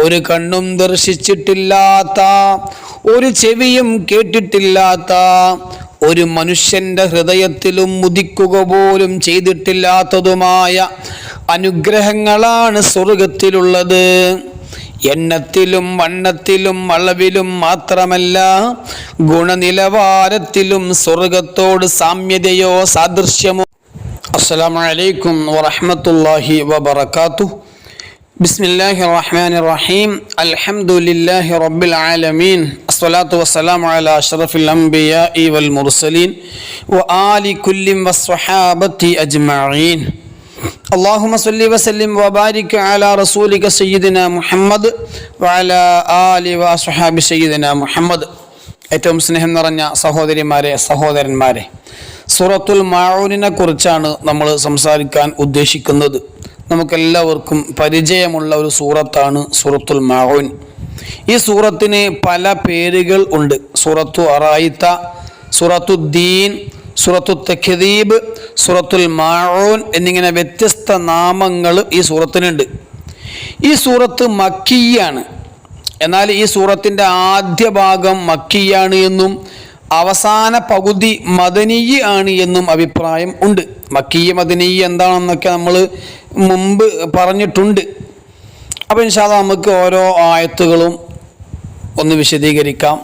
ഒരു കണ്ണും ദർശിച്ചിട്ടില്ലാത്ത, ഒരു ചെവിയും കേട്ടിട്ടില്ലാത്ത, ഒരു മനുഷ്യന്റെ ഹൃദയത്തിലും ഉദിക്കുക പോലും ചെയ്തിട്ടില്ലാത്തതുമായ അനുഗ്രഹങ്ങളാണ് സ്വർഗത്തിലുള്ളത്. എണ്ണത്തിലും വണ്ണത്തിലും അളവിലും മാത്രമല്ല, ഗുണനിലവാരത്തിലും സ്വർഗത്തോട് സാമ്യതയോ സാദൃശ്യമോ. അസ്സലാമു അലൈക്കും വറഹ്മത്തുള്ളാഹി വബറകാതുഹു. ബിസ്മില്ലാഹിർ റഹ്മാനിർ റഹീം. അൽഹംദുലില്ലാഹി റബ്ബിൽ ആലമീൻ. അസ്സലാത്തു വസ്സലാമു അലാ അഷ്റഫിൽ അംബിയാഇ വൽ മുർസലീൻ വആലി കുല്ലി വസ്വഹാബത്തി അജ്മഈൻ. അല്ലാഹുമ്മ സ്വല്ലി വസല്ലിം വബാരിക് അലാ റസൂലിക സയ്യിദിനാ മുഹമ്മദ് വഅലാ ആലി വസ്വഹാബി സയ്യിദിനാ മുഹമ്മദ്. ഏറ്റവും സ്നേഹം നിറഞ്ഞ സഹോദരിമാരെ, സഹോദരന്മാരെ, സൂറത്തുൽ മാഊനിനെ കുറിച്ചാണ് നമ്മൾ സംസാരിക്കാൻ ഉദ്ദേശിക്കുന്നത്. നമുക്കെല്ലാവർക്കും പരിചയമുള്ള ഒരു സൂറത്താണ് സൂറത്തുൽ മാഊൻ. ഈ സൂറത്തിന് പല പേരുകൾ ഉണ്ട്. സൂറത്തു അറായിത്ത, സൂറത്തു ദീൻ, സൂറത്തു തഖ്ദീബ്, സൂറത്തുൽ മാഊൻ എന്നിങ്ങനെ വ്യത്യസ്ത നാമങ്ങൾ ഈ സൂറത്തിനുണ്ട്. ഈ സൂറത്ത് മക്കിയാണ്. എന്നാൽ ഈ സൂറത്തിൻ്റെ ആദ്യ ഭാഗം മക്കിയാണ് എന്നും അവസാന പകുതി മദനിയ ആണ് എന്നും അഭിപ്രായം ഉണ്ട്. മക്കിയ മദനിയ എന്താണെന്നൊക്കെ നമ്മൾ മുമ്പ് പറഞ്ഞിട്ടുണ്ട്. അപ്പോൾ ഇൻഷാ അല്ലാഹ് നമുക്ക് ഓരോ ആയത്തുകളും ഒന്ന് വിശദീകരിക്കാം.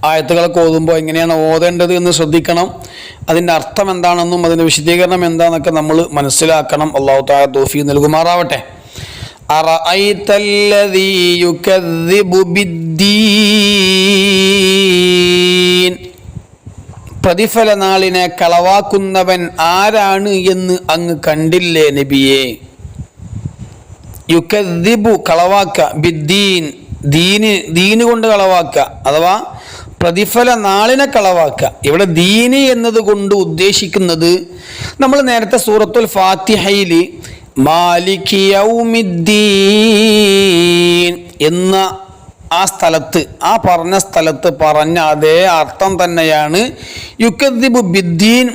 ആയത്തുകളൊക്കെ ഓതുമ്പോൾ എങ്ങനെയാണ് ഓതേണ്ടത് എന്ന് ശ്രദ്ധിക്കണം. അതിൻ്റെ അർത്ഥം എന്താണെന്നും അതിൻ്റെ വിശദീകരണം എന്താണെന്നൊക്കെ നമ്മൾ മനസ്സിലാക്കണം. അല്ലാഹു തആല തൗഫീഖ് നൽകുമാറാവട്ടെ. അറഅയ്തല്ലദീ യുകദ്ദിബു ബിദ്ദീൻ. പ്രതിഫല നാളിനെ കളവാക്കുന്നവൻ ആരാണ് എന്ന് അങ്ങ് കണ്ടില്ലേ നബിയെ? യുകദ്ദിബു കളവാക്ക, ബിദ്ദീൻ ദീന് കൊണ്ട് കളവാക്ക, അഥവാ പ്രതിഫല നാളിനെ കളവാക്ക. ഇവിടെ ദീനി എന്നതുകൊണ്ട് ഉദ്ദേശിക്കുന്നത് നമ്മൾ നേരത്തെ സൂറത്തുൽ ഫാത്തിഹയിൽ മാലികി യൗമിദ്ദീൻ എന്ന ആ സ്ഥലത്ത്, ആ പറഞ്ഞ സ്ഥലത്ത് പറഞ്ഞ അതേ അർത്ഥം തന്നെയാണ് യുകദ്ദിബു ബിദ്ദീൻ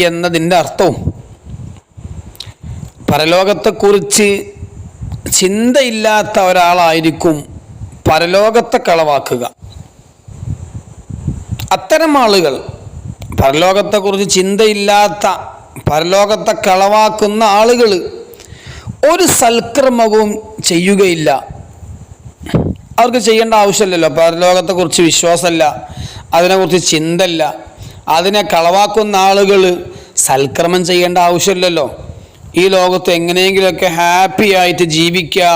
എന്നതിൻ്റെ അർത്ഥവും. പരലോകത്തെക്കുറിച്ച് ചിന്തയില്ലാത്ത ഒരാളായിരിക്കും പരലോകത്തെ കളവാക്കുക. അത്തരം ആളുകൾ, പരലോകത്തെക്കുറിച്ച് ചിന്തയില്ലാത്ത, പരലോകത്തെ കളവാക്കുന്ന ആളുകൾ ഒരു സൽക്കർമ്മവും ചെയ്യുകയില്ല. അവർക്ക് ചെയ്യേണ്ട ആവശ്യമില്ലല്ലോ. പരലോകത്തെക്കുറിച്ച് വിശ്വാസമല്ല, അതിനെക്കുറിച്ച് ചിന്തയില്ല. അതിനെ കളവാക്കുന്ന ആളുകൾ സൽക്കർമ്മം ചെയ്യേണ്ട ആവശ്യമില്ലല്ലോ. ഈ ലോകത്ത് എങ്ങനെയെങ്കിലുമൊക്കെ ഹാപ്പി ആയിട്ട് ജീവിക്കുക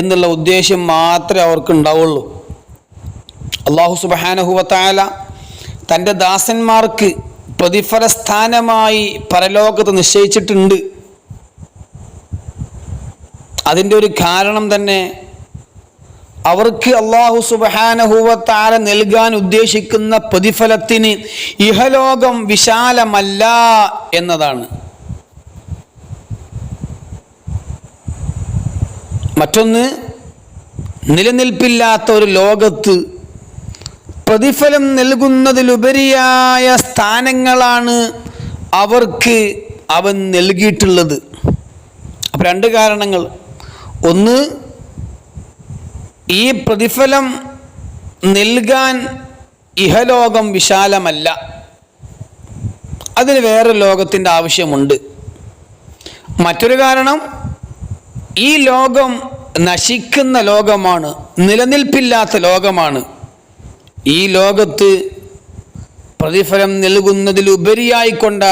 എന്നുള്ള ഉദ്ദേശം മാത്രമേ അവർക്ക് ഉണ്ടാവുള്ളൂ. അല്ലാഹു സുബ്ഹാനഹു വ തആല തൻ്റെ ദാസന്മാർക്ക് പ്രതിഫല സ്ഥാനമായി പരലോകത്ത് നിശ്ചയിച്ചിട്ടുണ്ട്. അതിൻ്റെ ഒരു കാരണം തന്നെ അവർക്ക് അല്ലാഹു സുബ്ഹാനഹു വ തആല നൽകാൻ ഉദ്ദേശിക്കുന്ന പ്രതിഫലത്തിന് ഇഹലോകം വിശാലമല്ല എന്നതാണ്. മറ്റൊന്ന്, നിലനിൽപ്പില്ലാത്ത ഒരു ലോകത്ത് പ്രതിഫലം നൽകുന്നതിലുപരിയായ സ്ഥാനങ്ങളാണ് അവർക്ക് അവൻ നൽകിയിട്ടുള്ളത്. അപ്പം രണ്ട് കാരണങ്ങൾ. ഒന്ന്, ഈ പ്രതിഫലം നൽകാൻ ഇഹലോകം വിശാലമല്ല, അതിന് വേറെ ലോകത്തിൻ്റെ ആവശ്യമുണ്ട്. മറ്റൊരു കാരണം, ഈ ലോകം നശിക്കുന്ന ലോകമാണ്, നിലനിൽപ്പില്ലാത്ത ലോകമാണ്. ഈ ലോകത്ത് പ്രതിഫലം നൽകുന്നതിലുപരിയായിക്കൊണ്ട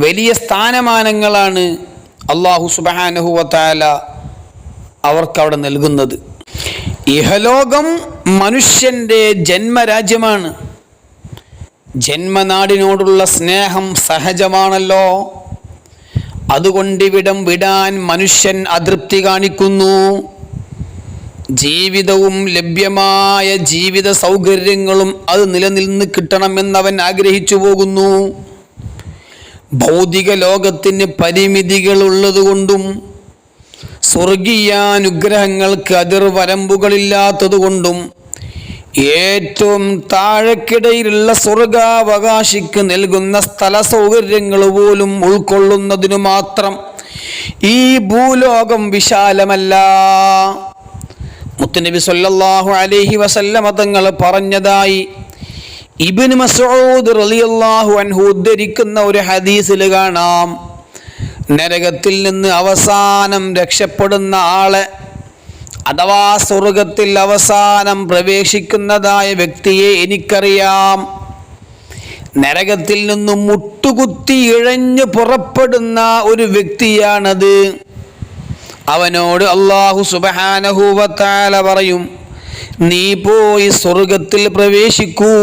വലിയ സ്ഥാനമാനങ്ങളാണ് അല്ലാഹു സുബ്ഹാനഹു വ തആല അവർക്കവിടെ നൽകുന്നത്. ഇഹലോകം മനുഷ്യൻ്റെ ജന്മരാജ്യമാണ്. ജന്മനാടിനോടുള്ള സ്നേഹം സഹജമാണല്ലോ. അതുകൊണ്ടിവിടം വിടാൻ മനുഷ്യൻ അതൃപ്തി കാണിക്കുന്നു. ജീവിതവും ലഭ്യമായ ജീവിത സൗകര്യങ്ങളും അത് നിലനിന്ന് കിട്ടണമെന്നവൻ ആഗ്രഹിച്ചു പോകുന്നു. ഭൗതിക ലോകത്തിന് പരിമിതികൾ ഉള്ളതുകൊണ്ടും സ്വർഗീയാനുഗ്രഹങ്ങൾക്ക് അതിർവരമ്പുകളില്ലാത്തതുകൊണ്ടും ഏറ്റവും താഴെക്കിടയിലുള്ള സ്വർഗാവകാശിക്ക് നൽകുന്ന സ്ഥല സൗകര്യങ്ങൾ പോലും ഉൾക്കൊള്ളുന്നതിനു മാത്രം ഈ ഭൂലോകം വിശാലമല്ല. മുത്തുനബി സല്ലല്ലാഹു അലൈഹി വസല്ലമ തങ്ങൾ പറഞ്ഞതായി ഇബ്നു മസ്ഊദ് റളിയല്ലാഹു അൻഹു ഉദ്ധരിക്കുന്ന ഒരു ഹദീസിൽ കാണാം, നരകത്തിൽ നിന്ന് അവസാനം രക്ഷപ്പെടുന്ന ആളെ അഥവാ സ്വർഗത്തിൽ അവസാനം പ്രവേശിക്കുന്നതായ വ്യക്തിയെ എനിക്കറിയാം. നരകത്തിൽ നിന്നും മുട്ടുകുത്തി ഇഴഞ്ഞു പുറപ്പെടുന്ന ഒരു വ്യക്തിയാണത്. അവനോട് അല്ലാഹു സുബ്ഹാനഹു വ തആല പറയും, നീ പോയി സ്വർഗത്തിൽ പ്രവേശിക്കൂ.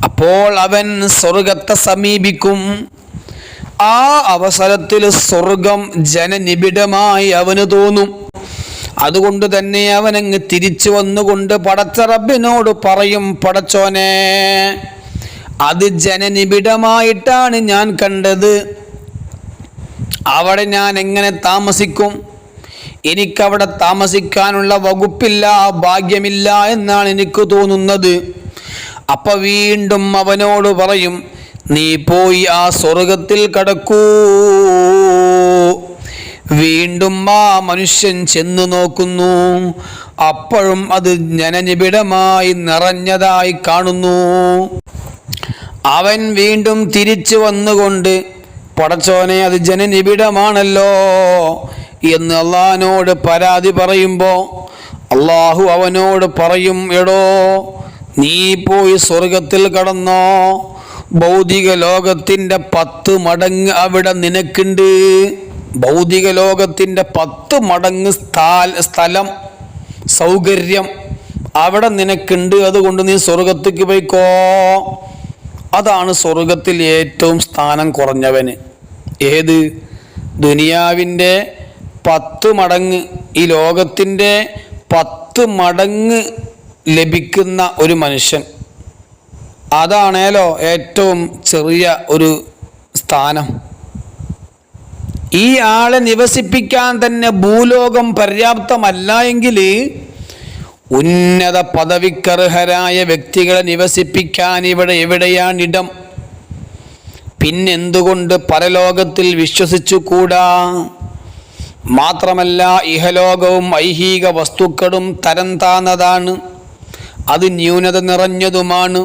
അപ്പോൾ അവൻ സ്വർഗത്തെ സമീപിക്കും. ആ അവസരത്തിൽ സ്വർഗം ജനനിബിഡമായി അവന് തോന്നും. അതുകൊണ്ട് തന്നെ അവനങ്ങ് തിരിച്ചു വന്നുകൊണ്ട് പടച്ച റബ്ബിനോട് പറയും, പടച്ചോനെ, അത് ജനനിബിഡമായിട്ടാണ് ഞാൻ കണ്ടത്, അവിടെ ഞാൻ എങ്ങനെ താമസിക്കും? എനിക്കവിടെ താമസിക്കാനുള്ള വകുപ്പില്ല, ഭാഗ്യമില്ല എന്നാണ് എനിക്ക് തോന്നുന്നത്. അപ്പൊ വീണ്ടും അവനോട് പറയും, നീ പോയി ആ സ്വർഗത്തിൽ കടക്കൂ. വീണ്ടും ആ മനുഷ്യൻ ചെന്നു നോക്കുന്നു. അപ്പോഴും അത് ജനനിബിഡമായി നിറഞ്ഞതായി കാണുന്നു. അവൻ വീണ്ടും തിരിച്ചു വന്നുകൊണ്ട്, പടച്ചോനെ, അത് ജനനിബിഡമാണല്ലോ എന്ന് അള്ളാഹിനോട് പരാതി പറയുമ്പോൾ അള്ളാഹു അവനോട് പറയും, എടോ, നീ പോയി സ്വർഗത്തിൽ കടന്നോ. ഭൗതിക ലോകത്തിൻ്റെ 10 മടങ്ങ് അവിടെ നിനക്കുണ്ട്. ഭൗതിക ലോകത്തിൻ്റെ 10 മടങ്ങ് സ്ഥലം, സൗകര്യം അവിടെ നിനക്കുണ്ട്. അതുകൊണ്ട് നീ സ്വർഗത്തേക്ക് പോയിക്കോ. അതാണ് സ്വർഗത്തിൽ ഏറ്റവും സ്ഥാനം കുറഞ്ഞവന്. ഏത്? ദുനിയാവിൻ്റെ 10 മടങ്ങ്, ഈ ലോകത്തിൻ്റെ 10 മടങ്ങ് ലഭിക്കുന്ന ഒരു മനുഷ്യൻ, അതാണേലോ ഏറ്റവും ചെറിയ ഒരു സ്ഥാനം. ഈ ആളെ നിവസിപ്പിക്കാൻ തന്നെ ഭൂലോകം പര്യാപ്തമല്ല എങ്കിൽ ഉന്നത പദവിക്കർഹരായ വ്യക്തികളെ നിവസിപ്പിക്കാൻ ഇവിടെ എവിടെയാണിടം? പിന്നെന്തുകൊണ്ട് പരലോകത്തിൽ വിശ്വസിച്ചുകൂടാ? മാത്രമല്ല, ഇഹലോകവും ഐഹിക വസ്തുക്കളും തരം താന്നതാണ്, അത് ന്യൂനത നിറഞ്ഞതുമാണ്.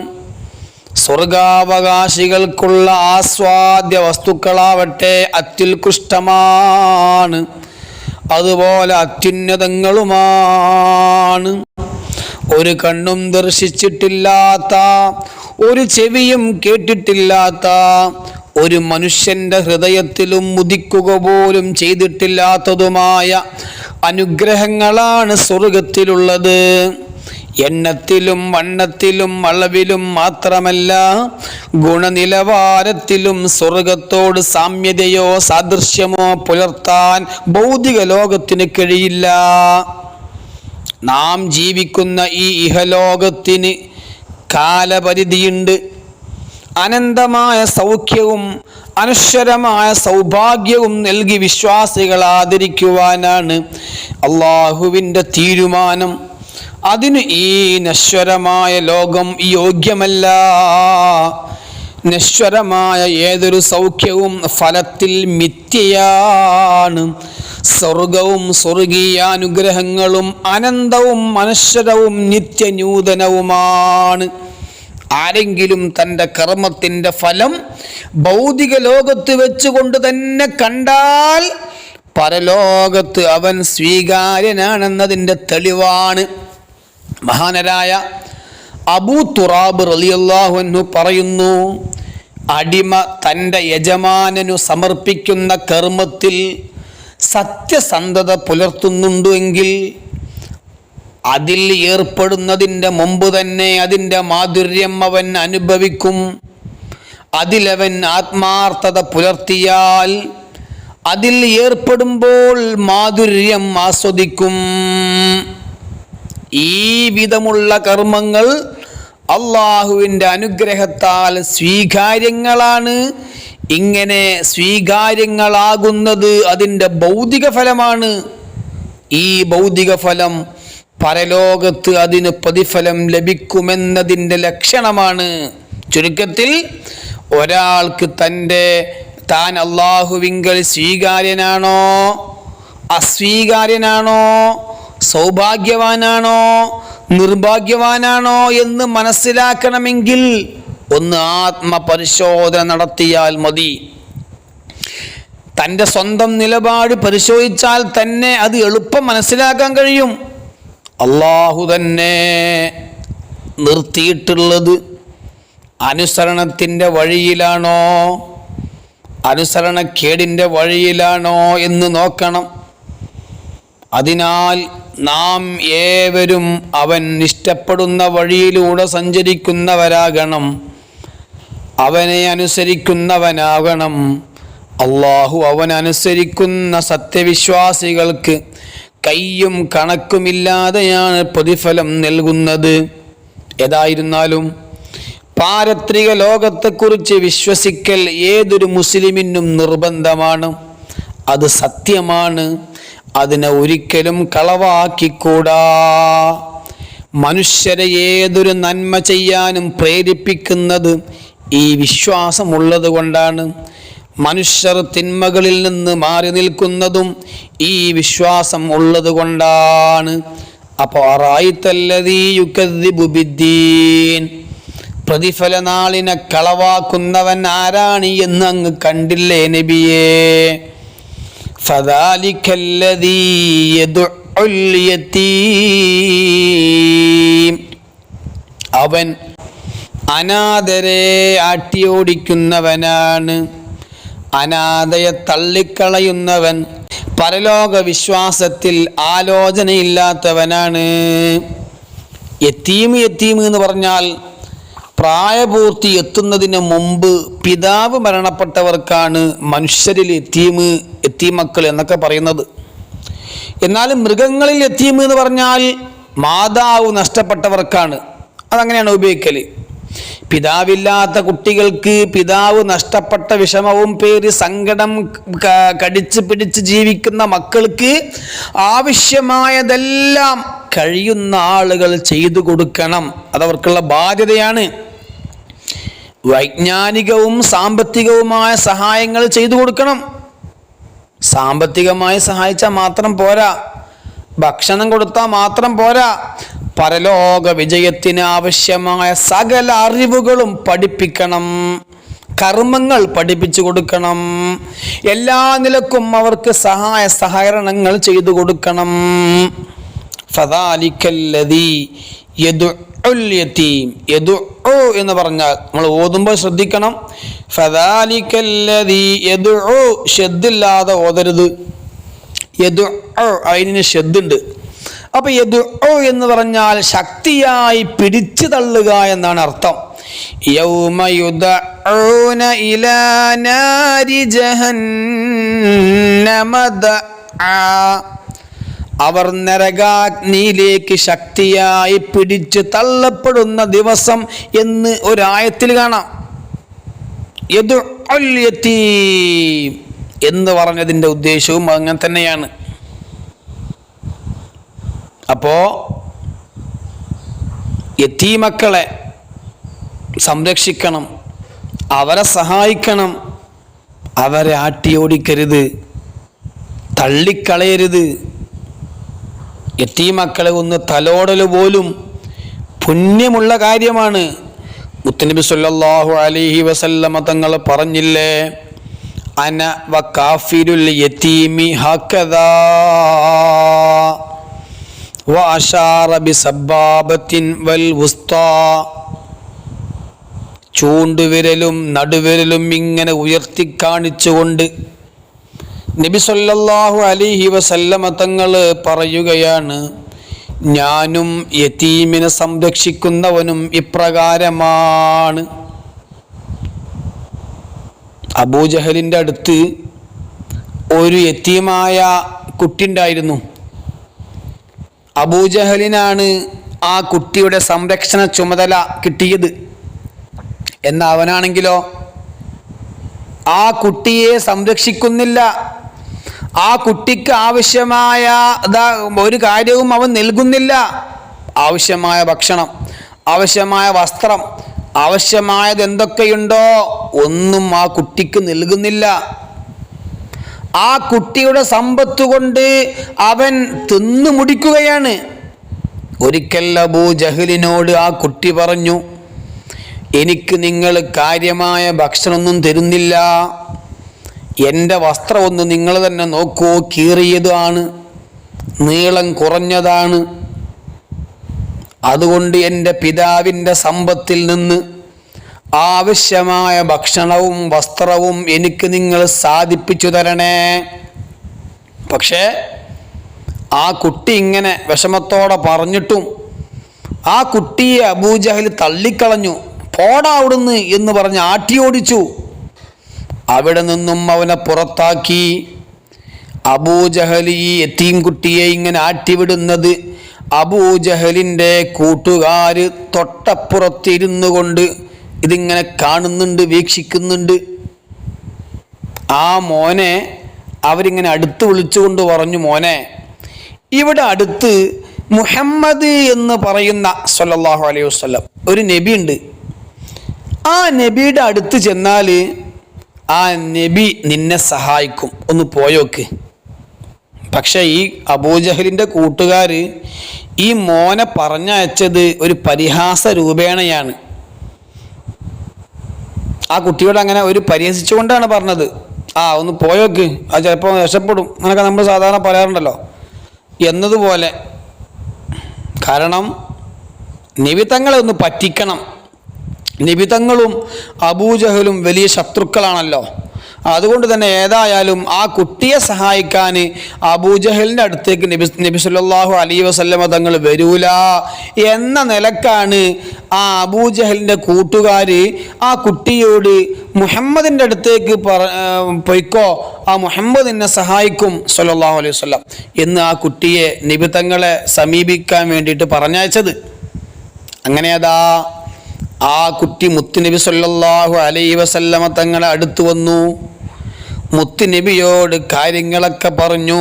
സ്വർഗാവകാശികൾക്കുള്ള ആസ്വാദ്യ വസ്തുക്കളാവട്ടെ അത്യുത്കൃഷ്ടമാണ്, അതുപോലെ അത്യുന്നതങ്ങളുമാണ്. ഒരു കണ്ണും ദർശിച്ചിട്ടില്ലാത്ത, ഒരു ചെവിയും കേട്ടിട്ടില്ലാത്ത, ഒരു മനുഷ്യന്റെ ഹൃദയത്തിലും ഉദിക്കുക പോലും ചെയ്തിട്ടില്ലാത്തതുമായ അനുഗ്രഹങ്ങളാണ് സ്വർഗത്തിലുള്ളത്. എണ്ണത്തിലും വണ്ണത്തിലും അളവിലും മാത്രമല്ല, ഗുണനിലവാരത്തിലും സ്വർഗത്തോട് സാമ്യതയോ സാദൃശ്യമോ പുലർത്താൻ ഭൗതിക ലോകത്തിന് കഴിയില്ല. നാം ജീവിക്കുന്ന ഈ ഇഹലോകത്തിന് കാലപരിധിയുണ്ട്. അനന്തമായ സൗഖ്യവും അനശ്വരമായ സൗഭാഗ്യവും നൽകി വിശ്വാസികളെ ആദരിക്കുവാനാണ് അള്ളാഹുവിൻ്റെ തീരുമാനം. അതിന് ഈ നശ്വരമായ ലോകം യോഗ്യമല്ല. നശ്വരമായ ഏതൊരു സൗഖ്യവും ഫലത്തിൽ മിഥ്യയാണ്. സ്വർഗവും സ്വർഗീയാനുഗ്രഹങ്ങളും അനന്തവും അനശ്വരവും നിത്യനൂതനവുമാണ്. ആരെങ്കിലും തൻ്റെ കർമ്മത്തിൻ്റെ ഫലം ഭൗതിക ലോകത്ത് വെച്ചുകൊണ്ട് തന്നെ കണ്ടാൽ പരലോകത്ത് അവൻ സ്വീകാര്യനാണെന്നതിൻ്റെ തെളിവാണ്. മഹാനരായ അബൂ തുറാബ് റളിയല്ലാഹു അൻഹു പറയുന്നു, അടിമ തൻ്റെ യജമാനനു സമർപ്പിക്കുന്ന കർമ്മത്തിൽ സത്യസന്ധത പുലർത്തുന്നുണ്ടെങ്കിൽ അതിൽ ഏർപ്പെടുന്നതിൻ്റെ മുമ്പ് തന്നെ അതിൻ്റെ മാധുര്യം അവൻ അനുഭവിക്കും. അതിലവൻ ആത്മാർത്ഥത പുലർത്തിയാൽ അതിൽ ഏർപ്പെടുമ്പോൾ മാധുര്യം ആസ്വദിക്കും. ഈ വിധമുള്ള കർമ്മങ്ങൾ അള്ളാഹുവിൻ്റെ അനുഗ്രഹത്താൽ സ്വീകാര്യങ്ങളാണ്. ഇങ്ങനെ സ്വീകാര്യങ്ങളാകുന്നത് അതിൻ്റെ ഭൗതിക ഫലമാണ്. ഈ ഭൗതിക ഫലം പരലോകത്ത് അതിന് പ്രതിഫലം ലഭിക്കുമെന്നതിൻ്റെ ലക്ഷണമാണ്. ചുരുക്കത്തിൽ, ഒരാൾക്ക് തൻ്റെ താൻ അള്ളാഹുവിങ്കൽ സ്വീകാര്യനാണോ അസ്വീകാര്യനാണോ, സൗഭാഗ്യവാനാണോ നിർഭാഗ്യവാനാണോ എന്ന് മനസ്സിലാക്കണമെങ്കിൽ ഒന്ന് ആത്മപരിശോധന നടത്തിയാൽ മതി. തൻ്റെ സ്വന്തം നിലപാട് പരിശോധിച്ചാൽ തന്നെ അത് എളുപ്പം മനസ്സിലാക്കാൻ കഴിയും. അള്ളാഹു തന്നെ നിർത്തിയിട്ടുള്ളത് അനുസരണത്തിൻ്റെ വഴിയിലാണോ അനുസരണക്കേടിൻ്റെ വഴിയിലാണോ എന്ന് നോക്കണം. അതിനാൽ നാം ഏവരും അവൻ ഇഷ്ടപ്പെടുന്ന വഴിയിലൂടെ സഞ്ചരിക്കുന്നവരാകണം, അവനെ അനുസരിക്കുന്നവനാകണം. അള്ളാഹു അവനനുസരിക്കുന്ന സത്യവിശ്വാസികൾക്ക് കയ്യും കണക്കുമില്ലാതെയാണ് പ്രതിഫലം നൽകുന്നത്. ഏതായിരുന്നാലും പാരത്രിക ലോകത്തെക്കുറിച്ച് വിശ്വസിക്കൽ ഏതൊരു മുസ്ലിമിനും നിർബന്ധമാണ്. അത് സത്യമാണ്, അതിനെ ഒരിക്കലും കളവാക്കിക്കൂടാ. മനുഷ്യരെ ഏതൊരു നന്മ ചെയ്യാനും പ്രേരിപ്പിക്കുന്നത് ഈ വിശ്വാസമുള്ളത് കൊണ്ടാണ്. മനുഷ്യർ തിന്മകളിൽ നിന്ന് മാറി നിൽക്കുന്നതും ഈ വിശ്വാസം ഉള്ളത് കൊണ്ടാണ്. അപ്പോൾ അറായിത്തല്ലദീ യുകദ്ദിബു ബിദ്ദീൻ, പ്രതിഫല നാളിനെ കളവാക്കുന്നവൻ ആരാണ് എന്ന് അങ്ങ് കണ്ടില്ലേ നബിയേ? ഫദാലിക്കല്ലദീ യദ്ഉൽ യതീം, അവൻ അനാഥരെ ആട്ടിയോടിക്കുന്നവനാണ്, അനാഥയെ തള്ളിക്കളയുന്നവൻ, പരലോക വിശ്വാസത്തിൽ ആലോചനയില്ലാത്തവനാണ്. യത്തീം എന്ന് പറഞ്ഞാൽ പ്രായപൂർത്തി എത്തുന്നതിന് മുമ്പ് പിതാവ് മരണപ്പെട്ടവർക്കാണ് മനുഷ്യരിൽ യത്തീമക്കൾ എന്നൊക്കെ പറയുന്നത്. എന്നാൽ മൃഗങ്ങളിൽ യത്തീം എന്ന് പറഞ്ഞാൽ മാതാവ് നഷ്ടപ്പെട്ടവർക്കാണ്. അതങ്ങനെയാണ് ഉപയോഗിക്കൽ. പിതാവില്ലാത്ത കുട്ടികൾക്ക് പിതാവ് നഷ്ടപ്പെട്ട വിഷമവും പേര് സങ്കടം കടിച്ച് പിടിച്ച് ജീവിക്കുന്ന മക്കൾക്ക് ആവശ്യമായതെല്ലാം കഴിയുന്ന ആളുകൾ ചെയ്തു കൊടുക്കണം. അതവർക്കുള്ള ബാധ്യതയാണ്. വൈജ്ഞാനികവും സാമ്പത്തികവുമായ സഹായങ്ങൾ ചെയ്തു കൊടുക്കണം. സാമ്പത്തികമായി സഹായിച്ചാൽ മാത്രം പോരാ, ഭക്ഷണം കൊടുത്താൽ മാത്രം പോരാ, പരലോക വിജയത്തിന് ആവശ്യമായ സകല അറിവുകളും പഠിപ്പിക്കണം, കർമ്മങ്ങൾ പഠിപ്പിച്ചു കൊടുക്കണം, എല്ലാ നിലക്കും അവർക്ക് സഹായ സഹകരണങ്ങൾ ചെയ്തു കൊടുക്കണം. ഫദാലിക്കല്ലദീ യദ്ഉൽ യതീം, യദ്ഉ എന്ന് പറഞ്ഞാൽ നമ്മൾ ഓതുമ്പോൾ ശ്രദ്ധിക്കണം. ഫദാലിക്കല്ലദീ യദ്ഉ, ഷദ്ദില്ലാതെ ഓതരുത്. യദ്ഉ അതിന് ഷദ്ദുണ്ട്. അപ്പൊ യദ്ഉ എന്ന് പറഞ്ഞാൽ ശക്തിയായി പിടിച്ചു തള്ളുക എന്നാണ് അർത്ഥം. യൗമ യുദഊന ഇലാ നാരി ജഹന്നമ ദഅ, അവർ നരകാഗ്നിയിലേക്ക് ശക്തിയായി പിടിച്ചു തള്ളപ്പെടുന്ന ദിവസം എന്ന് ഒരായത്തിൽ കാണാം. യദ്ഉൽ യതീം എന്ന് പറഞ്ഞതിൻ്റെ ഉദ്ദേശവും അങ്ങനെ തന്നെയാണ്. അപ്പോൾ യതീമക്കളെ സംരക്ഷിക്കണം, അവരെ സഹായിക്കണം, അവരെ ആട്ടിയോടിക്കരുത്, തള്ളിക്കളയരുത്. യതീമക്കളെ ഒന്ന് തലോടൽ പോലും പുണ്യമുള്ള കാര്യമാണ്. മുത്തനബി സല്ലല്ലാഹു അലൈഹി വസല്ലമ തങ്ങൾ പറഞ്ഞില്ലേ, അന വകാഫിരുൽ യതീമി ഹകദാ വഅശാറ ബിസബ്ബാബത്തിൻ വൽ വുസ്താ, ചൂണ്ടുവിരലും നടുവിരലും ഇങ്ങനെ ഉയർത്തി കാണിച്ചുകൊണ്ട് നബി സല്ലല്ലാഹു അലൈഹി വസല്ലമ തങ്ങൾ പറയുകയാണ്, ഞാനും യതീമിനെ സംരക്ഷിക്കുന്നവനും ഇപ്രകാരമാണ്. അബൂജഹലിൻ്റെ അടുത്ത് ഒരു യതീമായ കുട്ടിയുണ്ടായിരുന്നു. അബൂജഹലിനാണ് ആ കുട്ടിയുടെ സംരക്ഷണ ചുമതല കിട്ടിയത്. എന്നാൽ അവനാണെങ്കിലോ ആ കുട്ടിയെ സംരക്ഷിക്കുന്നില്ല. ആ കുട്ടിക്ക് ആവശ്യമായ ഒരു കാര്യവും അവൻ നൽകുന്നില്ല. ആവശ്യമായ ഭക്ഷണം, ആവശ്യമായ വസ്ത്രം, ആവശ്യമായത് എന്തൊക്കെയുണ്ടോ ഒന്നും ആ കുട്ടിക്ക് നൽകുന്നില്ല. ആ കുട്ടിയുടെ സമ്പത്ത് കൊണ്ട് അവൻ തിന്നു മുടിക്കുകയാണ്. ഒരിക്കൽ അബൂജഹലിനോട് ആ കുട്ടി പറഞ്ഞു, എനിക്ക് നിങ്ങൾ കാര്യമായ ഭക്ഷണമൊന്നും തരുന്നില്ല, എൻ്റെ വസ്ത്രമൊന്ന് നിങ്ങൾ തന്നെ നോക്കൂ, കീറിയതാണ്, നീളം കുറഞ്ഞതാണ്. അതുകൊണ്ട് എൻ്റെ പിതാവിൻ്റെ സമ്പത്തിൽ നിന്ന് ആവശ്യമായ ഭക്ഷണവും വസ്ത്രവും എനിക്ക് നിങ്ങൾ സാധിപ്പിച്ചു തരണേ. പക്ഷേ ആ കുട്ടി ഇങ്ങനെ വിഷമത്തോടെ പറഞ്ഞിട്ടും ആ കുട്ടിയെ അബൂജഹൽ തള്ളിക്കളഞ്ഞു. പോടാ അവിടുന്ന് എന്ന് പറഞ്ഞ് ആട്ടിയോടിച്ചു. അവിടെ നിന്നും അവനെ പുറത്താക്കി. അബൂജഹൽ ഈ യതീം കുട്ടിയെ ഇങ്ങനെ ആട്ടിവിടുന്നത് അബൂജഹലിൻ്റെ കൂട്ടുകാർ തൊട്ടപ്പുറത്തിരുന്നു കൊണ്ട് ഇതിങ്ങനെ കാണുന്നുണ്ട്, വീക്ഷിക്കുന്നുണ്ട്. ആ മോനെ അവരിങ്ങനെ അടുത്ത് വിളിച്ചുകൊണ്ട് പറഞ്ഞു, മോനെ, ഇവിടെ അടുത്ത് മുഹമ്മദ് എന്ന് പറയുന്ന സല്ലല്ലാഹു അലൈഹി വസല്ലം ഒരു നബി ഉണ്ട്. ആ നബിയുടെ അടുത്ത് ചെന്നാൽ ആ നബി നിന്നെ സഹായിക്കും, ഒന്ന് പോയോക്ക്. പക്ഷെ ഈ അബൂജഹലിൻ്റെ കൂട്ടുകാർ ഈ മോനെ പറഞ്ഞയച്ചത് ഒരു പരിഹാസ രൂപേണയാണ്. ആ കുട്ടിയോട് അങ്ങനെ ഒരു പരിഹസിച്ചുകൊണ്ടാണ് പറഞ്ഞത്, ഒന്ന് പോയോക്ക്, അത് ചിലപ്പോൾ രക്ഷപ്പെടും, അങ്ങനെയൊക്കെ നമ്മൾ സാധാരണ പറയാറുണ്ടല്ലോ എന്നതുപോലെ. കാരണം നിബിതങ്ങളെ ഒന്ന് പറ്റിക്കണം. നിബിതങ്ങളും അബൂജഹലും വലിയ ശത്രുക്കളാണല്ലോ. അതുകൊണ്ട് തന്നെ ഏതായാലും ആ കുട്ടിയെ സഹായിക്കാൻ അബൂജഹലിൻ്റെ അടുത്തേക്ക് നബി സല്ലല്ലാഹു അലൈഹി വസല്ലമ തങ്ങൾ വരൂല എന്ന നിലക്കാണ് ആ അബൂജഹലിൻ്റെ കൂട്ടുകാർ ആ കുട്ടിയോട് മുഹമ്മദിൻ്റെ അടുത്തേക്ക് പൊയ്ക്കോ, ആ മുഹമ്മദ് എന്നെ സഹായിക്കും സല്ലല്ലാഹു അലൈഹി വസല്ലം എന്ന് ആ കുട്ടിയെ നബി തങ്ങളെ സമീപിക്കാൻ വേണ്ടിയിട്ട് പറഞ്ഞയച്ചത്. അങ്ങനെ അതാ ആ കുട്ടി മുത്തുനബി സല്ലല്ലാഹു അലൈഹി വസല്ലമ തങ്ങളെ അടുത്ത് വന്നു. മുത്തുനബിയോട് കാര്യങ്ങളൊക്കെ പറഞ്ഞു.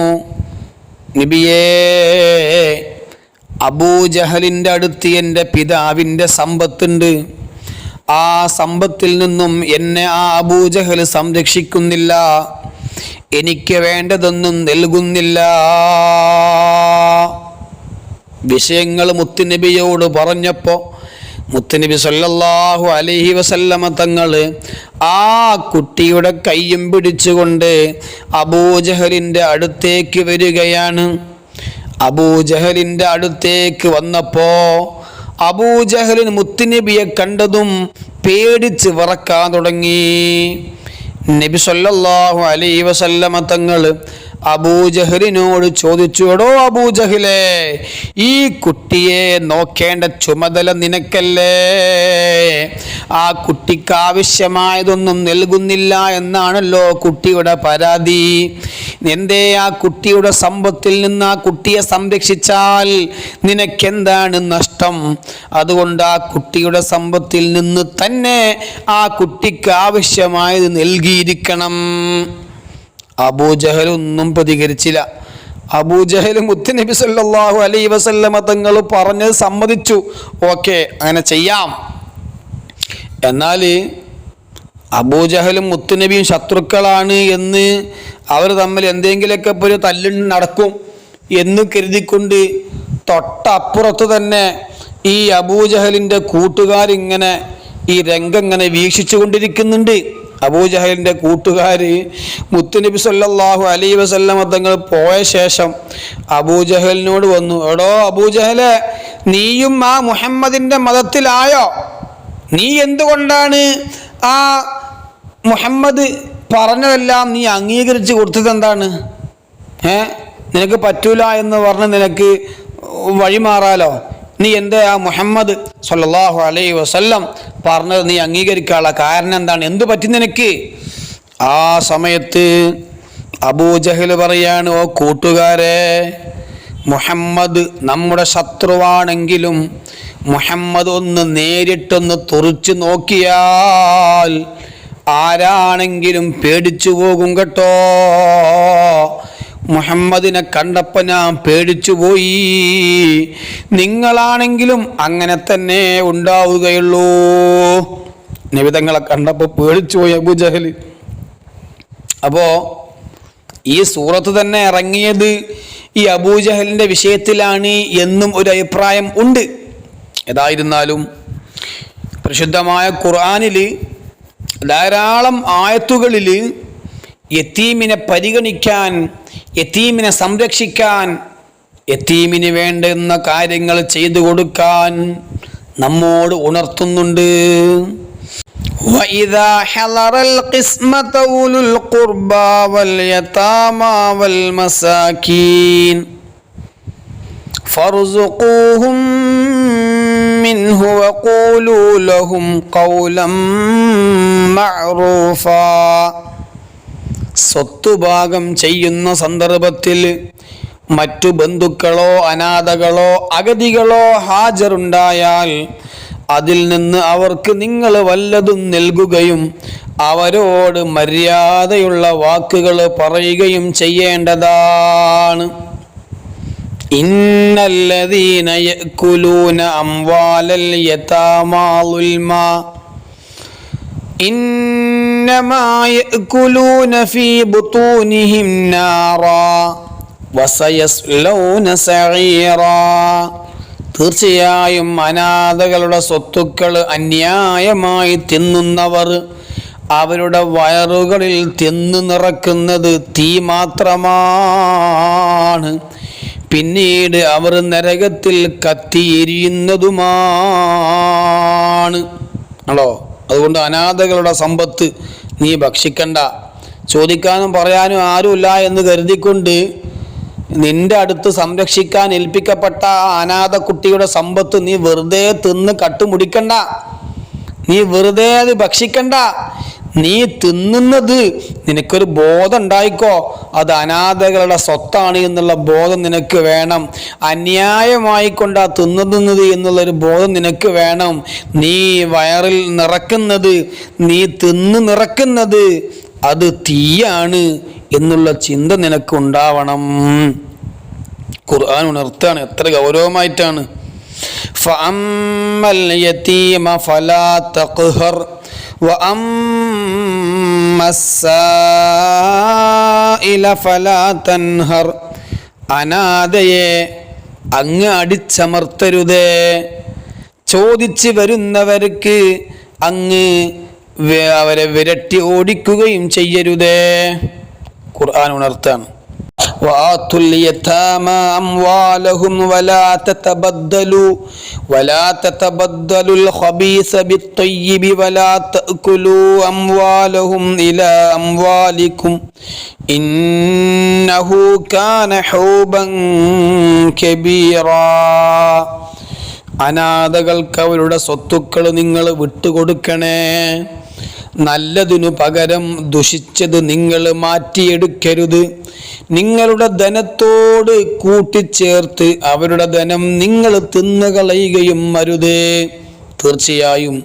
നബിയേ, അബൂജഹലിൻ്റെ അടുത്ത് എൻ്റെ പിതാവിൻ്റെ സമ്പത്തുണ്ട്. ആ സമ്പത്തിൽ നിന്നും എന്നെ ആ അബൂജഹൽ സംരക്ഷിക്കുന്നില്ല, എനിക്ക് വേണ്ടതൊന്നും നൽകുന്നില്ല. വിഷയങ്ങൾ മുത്തുനബിയോട് പറഞ്ഞപ്പോൾ മുത്തുനബി സല്ലല്ലാഹു അലൈഹി വസല്ലമ തങ്ങൾ ആ കുട്ടിയുടെ കൈയും പിടിച്ചുകൊണ്ട് അബൂജഹലിൻ്റെ അടുത്തേക്ക് വരികയാണ്. അബൂജഹലിൻ്റെ അടുത്തേക്ക് വന്നപ്പോൾ അബൂജഹലിന് മുത്തുനബിയെ കണ്ടതും പേടിച്ച് വിറക്കാൻ തുടങ്ങി. നബി സല്ലല്ലാഹു അലൈഹി വസല്ലമ തങ്ങൾ അബൂജഹലിനോട് ചോദിച്ചു, എടോ അബൂജഹലെ, ഈ കുട്ടിയെ നോക്കേണ്ട ചുമതല നിനക്കല്ലേ? ആ കുട്ടിക്ക് ആവശ്യമായതൊന്നും നൽകുന്നില്ല എന്നാണല്ലോ കുട്ടിയുടെ പരാതി. എന്തേ ആ കുട്ടിയുടെ സമ്പത്തിൽ നിന്ന് ആ കുട്ടിയെ സംരക്ഷിച്ചാൽ നിനക്കെന്താണ് നഷ്ടം? അതുകൊണ്ട് ആ കുട്ടിയുടെ സമ്പത്തിൽ നിന്ന് തന്നെ ആ കുട്ടിക്ക് ആവശ്യമായത് നൽകിയിരിക്കണം. അബൂജഹൽ ഒന്നും പ്രതികരിച്ചില്ല. അബൂജഹൽ മുത്തുനബി സല്ലല്ലാഹു അലൈഹി വസല്ലമ തങ്ങൾ പറഞ്ഞത് സമ്മതിച്ചു, ഓക്കെ അങ്ങനെ ചെയ്യാം. എന്നാൽ അബൂജഹലും മുത്തുനബിയും ശത്രുക്കളാണ് എന്ന് അവർ തമ്മിൽ എന്തെങ്കിലുമൊക്കെ ഒരു തല്ല് നടക്കും എന്ന് കരുതിക്കൊണ്ട് തൊട്ടപ്പുറത്ത് തന്നെ ഈ അബൂജഹലിൻ്റെ കൂട്ടുകാരിങ്ങനെ ഈ രംഗം ഇങ്ങനെ വീക്ഷിച്ചു കൊണ്ടിരിക്കുന്നുണ്ട്. അബൂജഹലിൻ്റെ കൂട്ടുകാർ മുത്തുനബി സല്ലല്ലാഹു അലൈഹി വസല്ലമ തങ്ങൾ പോയ ശേഷം അബൂജഹലിനോട് വന്നു, എടോ അബൂജഹലെ, നീയും ആ മുഹമ്മദിൻ്റെ മതത്തിലായോ? നീ എന്തുകൊണ്ടാണ് ആ മുഹമ്മദ് പറഞ്ഞതെല്ലാം നീ അംഗീകരിച്ച് കൊടുത്തത്? എന്താണ് നിനക്ക് പറ്റൂല എന്ന് പറഞ്ഞ് നിനക്ക് വഴിമാറാലോ? നീ എന്താ ആ മുഹമ്മദ് സല്ലല്ലാഹു അലൈഹി വസല്ലം പറഞ്ഞത് നീ അംഗീകരിക്കാനുള്ള കാരണം എന്താണ്? എന്തു പറ്റി നിനക്ക്? ആ സമയത്ത് അബൂജഹൽ പറയാണ്, ഓ കൂട്ടുകാരെ, മുഹമ്മദ് നമ്മുടെ ശത്രുവാണെങ്കിലും മുഹമ്മദ് ഒന്ന് നേരിട്ടൊന്ന് തുറിച്ചു നോക്കിയാൽ ആരാണെങ്കിലും പേടിച്ചു പോകും കേട്ടോ. മുഹമ്മദിനെ കണ്ടപ്പോൾ ഞാൻ പേടിച്ചുപോയി, നിങ്ങളാണെങ്കിലും അങ്ങനെ തന്നെ ഉണ്ടാവുകയുള്ളൂ. നബി തങ്ങളെ കണ്ടപ്പോൾ പേടിച്ചുപോയി അബൂജഹൽ. അപ്പോൾ ഈ സൂറത്ത് തന്നെ ഇറങ്ങിയത് ഈ അബൂജഹലിൻ്റെ വിഷയത്തിലാണ് എന്നും ഒരു അഭിപ്രായം ഉണ്ട്. ഏതായിരുന്നാലും പരിശുദ്ധമായ ഖുർആനിൽ ധാരാളം ആയത്തുകളിൽ യതീമിനെ പരിഗണിക്കാൻ, യതീമിനെ സംരക്ഷിക്കാൻ, യതീമിന് വേണ്ടുന്ന കാര്യങ്ങൾ ചെയ്തു കൊടുക്കാൻ നമ്മോട് ഉണർത്തുന്നുണ്ട്. وَإِذَا حَضَرَ الْقِسْمَةَ أُولُو الْقُرْبَى وَالْيَتَامَى وَالْمَسَاكِينَ فَارْزُقُوهُم مِّنْهُ وَقُولُوا لَهُمْ قَوْلًا مَّعْرُوفًا. സ്വത്തുഭാഗം ചെയ്യുന്ന സന്ദർഭത്തിൽ മറ്റു ബന്ധുക്കളോ അനാഥകളോ അഗതികളോ ഹാജറുണ്ടായാൽ അതിൽ നിന്ന് അവർക്ക് നിങ്ങൾ വല്ലതും നൽകുകയും അവരോട് മര്യാദയുള്ള വാക്കുകൾ പറയുകയും ചെയ്യേണ്ടതാണ്. ഇന്നല്ലദീന യഅ്കുലൂന അംവാലൽ യതാമാ ളുൽമാ ഇന്നമാ യഅ്കുലൂന ഫീ ബുതൂനിഹിം നാറാ വസയസ്ലൗന സഈറാ. തീർച്ചയായും അനാഥകളുടെ സ്വത്തുക്കൾ അന്യായമായി തിന്നുന്നവർ അവരുടെ വയറുകളിൽ തിന്നു നിറക്കുന്നത് തീ മാത്രമാണ്, പിന്നീട് അവർ നരകത്തിൽ കത്തിയെരിയുന്നതുമാണ്. ആണോ? അതുകൊണ്ട് അനാഥകളുടെ സമ്പത്ത് നീ ഭക്ഷിക്കണ്ട. ചോദിക്കാനും പറയാനും ആരുമില്ല എന്ന് കരുതിക്കൊണ്ട് നിന്റെ അടുത്ത് സംരക്ഷിക്കാൻ ഏൽപ്പിക്കപ്പെട്ട ആ അനാഥ കുട്ടിയുടെ സമ്പത്ത് നീ വെറുതെ തിന്ന് കട്ടുമുടിക്കണ്ട, നീ വെറുതെ അത് ഭക്ഷിക്കണ്ട. നീ തിന്നുന്നത് നിനക്കൊരു ബോധം ഉണ്ടായിക്കോ, അത് അനാഥകളുടെ സ്വത്താണ് എന്നുള്ള ബോധം നിനക്ക് വേണം. അന്യായമായിക്കൊണ്ടാ തിന്നുന്നത് എന്നുള്ളൊരു ബോധം നിനക്ക് വേണം. നീ വയറിൽ നിറക്കുന്നത്, നീ തിന്ന് നിറക്കുന്നത് അത് തീയാണ് എന്നുള്ള ചിന്ത നിനക്ക് ഉണ്ടാവണം. ഖുർആൻ ഉണർത്താണ്, എത്ര ഗൗരവമായിട്ടാണ്. ഫഅമ്മൽ യതീമ ഫലാ തഖ്ഹർ വഅമ്മസ്സായില ഫലാ തൻഹർ. അനാഥയെ അങ്ങ് അടിച്ചമർത്തരുതേ, ചോദിച്ച് വരുന്നവർക്ക് അങ്ങ് അവരെ വിരട്ടി ഓടിക്കുകയും ചെയ്യരുതേ. ഖുർആൻ ഉണർത്താണ്. وآتوا اليتامى أموالهم ولا تتبدلوا الخبيث بالطيب ولا تأكلوا أموالهم إلى أموالكم إنه كان حوبا كبيرا. അനാഥകൾക്ക് അവരുടെ സ്വത്തുക്കൾ നിങ്ങൾ വിട്ടുകൊടുക്കണേ. നല്ലതിനു പകരം ദുഷിച്ചത് നിങ്ങൾ മാറ്റിയെടുക്കരുത്. നിങ്ങളുടെ ധനത്തോട് കൂട്ടിച്ചേർത്ത് അവരുടെ ധനം നിങ്ങൾ തിന്നുകളയുകയും അരുതേ. തീർച്ചയായും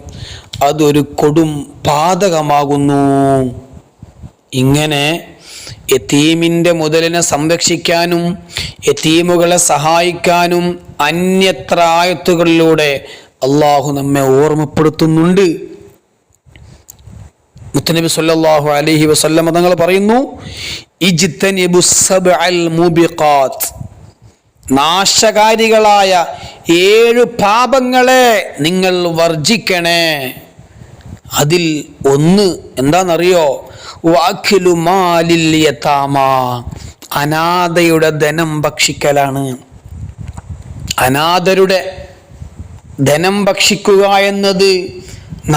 അതൊരു കൊടും പാതകമാകുന്നു. ഇങ്ങനെ യതീമിൻ്റെ മുതലിനെ സംരക്ഷിക്കാനും യതീമുകളെ സഹായിക്കാനും അന്യത്ര ആയത്തുകളിലൂടെ അള്ളാഹു നമ്മെ ഓർമ്മപ്പെടുത്തുന്നുണ്ട്. മുത്തനബി സല്ലല്ലാഹു അലൈഹി വസല്ലം തങ്ങൾ പറയുന്നു, ഇജ്തനിബു സബ്അൽ മുബിഖാത്ത്, നാശകാരികളായ 7 പാപങ്ങളെ നിങ്ങൾ വർജിക്കണേ. അതിൽ ഒന്ന് എന്താണെന്നറിയോ? വാഖിലു മാലിൽ യതാമ, അനാഥയുടെ ധനം ഭക്ഷിക്കലാണ്. അനാഥരുടെ ധനം ഭക്ഷിക്കുക എന്നത്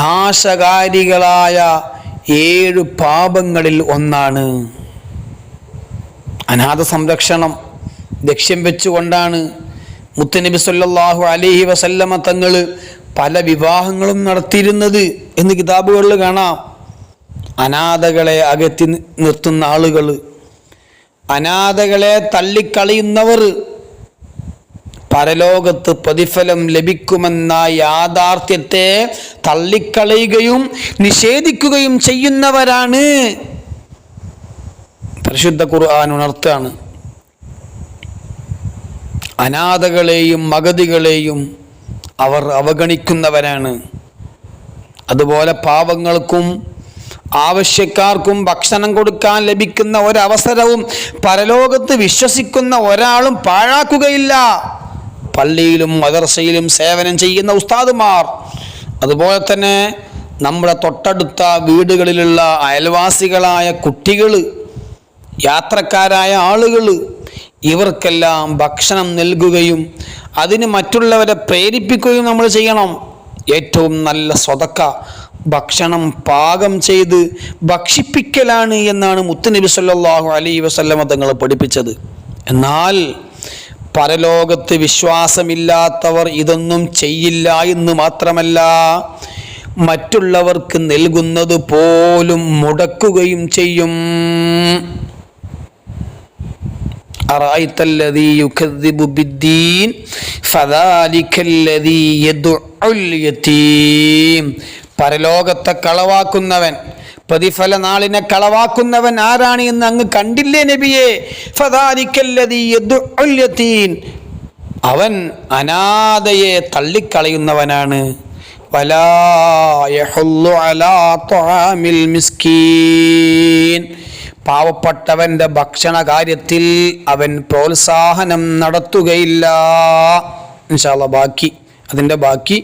നാശകാരികളായ 7 പാപങ്ങളിൽ ഒന്നാണ്. അനാഥ സംരക്ഷണം ലക്ഷ്യം വെച്ചുകൊണ്ടാണ് മുത്തനബി സല്ലല്ലാഹു അലൈഹി വസല്ലമ തങ്ങൾ പല വിവാഹങ്ങളും നടത്തിയിരുന്നത് എന്ന് കിതാബുകളിൽ കാണാം. അനാഥകളെ അകറ്റി നിർത്തുന്ന ആളുകൾ, അനാഥകളെ തള്ളിക്കളയുന്നവർ പരലോകത്ത് പ്രതിഫലം ലഭിക്കുമെന്ന യാഥാർത്ഥ്യത്തെ തള്ളിക്കളയുകയും നിഷേധിക്കുകയും ചെയ്യുന്നവരാണ്. പരിശുദ്ധ ഖുർആൻ ഉണർത്താണ്. അനാഥകളെയും അഗതികളെയും അവർ അവഗണിക്കുന്നവരാണ്. അതുപോലെ പാവങ്ങൾക്കും ആവശ്യക്കാർക്കും ഭക്ഷണം കൊടുക്കാൻ ലഭിക്കുന്ന ഒരവസരവും പരലോകത്ത് വിശ്വസിക്കുന്ന ഒരാളും പാഴാക്കുകയില്ല. പള്ളിയിലും മദ്രസയിലും സേവനം ചെയ്യുന്ന ഉസ്താദുമാർ, അതുപോലെ തന്നെ നമ്മുടെ തൊട്ടടുത്ത വീടുകളിലുള്ള അയൽവാസികളായ കുട്ടികൾ, യാത്രക്കാരായ ആളുകൾ, ഇവർക്കെല്ലാം ഭക്ഷണം നൽകുകയും അതിന് മറ്റുള്ളവരെ പ്രേരിപ്പിക്കുകയും നമ്മൾ ചെയ്യണം. ഏറ്റവും നല്ല സ്വതക്ക ഭക്ഷണം പാകം ചെയ്ത് ഭക്ഷിപ്പിക്കലാണ് എന്നാണ് മുത്തുനബി സല്ലല്ലാഹു അലൈഹി വസല്ലമ തങ്ങൾ പഠിപ്പിച്ചത്. എന്നാൽ പരലോകത്ത് വിശ്വാസമില്ലാത്തവർ ഇതൊന്നും ചെയ്യില്ല എന്ന് മാത്രമല്ല, മറ്റുള്ളവർക്ക് നൽകുന്നത് പോലും മുടക്കുകയും ചെയ്യും. അറഅയ്തല്ലദീ യുകദ്ദിബു ബിദ്ദീൻ ഫദാലികല്ലദീ യദ്ഉൽ യതീം. പരലോകത്തെ കളവാക്കുന്നവൻ, പ്രതിഫല നാളിനെ കളവാക്കുന്നവൻ ആരാണ് എന്ന് അങ്ങ് കണ്ടില്ലേ നബിയെ? ഫദാലികല്ലദീ യദ്ഉൽ യതീം, അവൻ അനാഥയെ തള്ളിക്കളയുന്നവനാണ്. വലാ യഹുല്ലു അലാ ത്വആമിൽ മിസ്കീൻ, പാവപ്പെട്ടവൻ്റെ ഭക്ഷണ കാര്യത്തിൽ അവൻ പ്രോത്സാഹനം നടത്തുകയില്ല. ഇൻഷാ അല്ലാഹ് അതിൻ്റെ ബാക്കി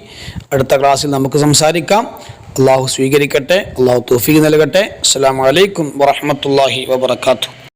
അടുത്ത ക്ലാസ്സിൽ നമുക്ക് സംസാരിക്കാം. അള്ളാഹു സ്വീകരിക്കട്ടെ, അള്ളാഹു തൗഫീഖ് നൽകട്ടെ. അസ്സലാമു അലൈക്കും വറഹ്മത്തുള്ളാഹി വബറകാതുഹു.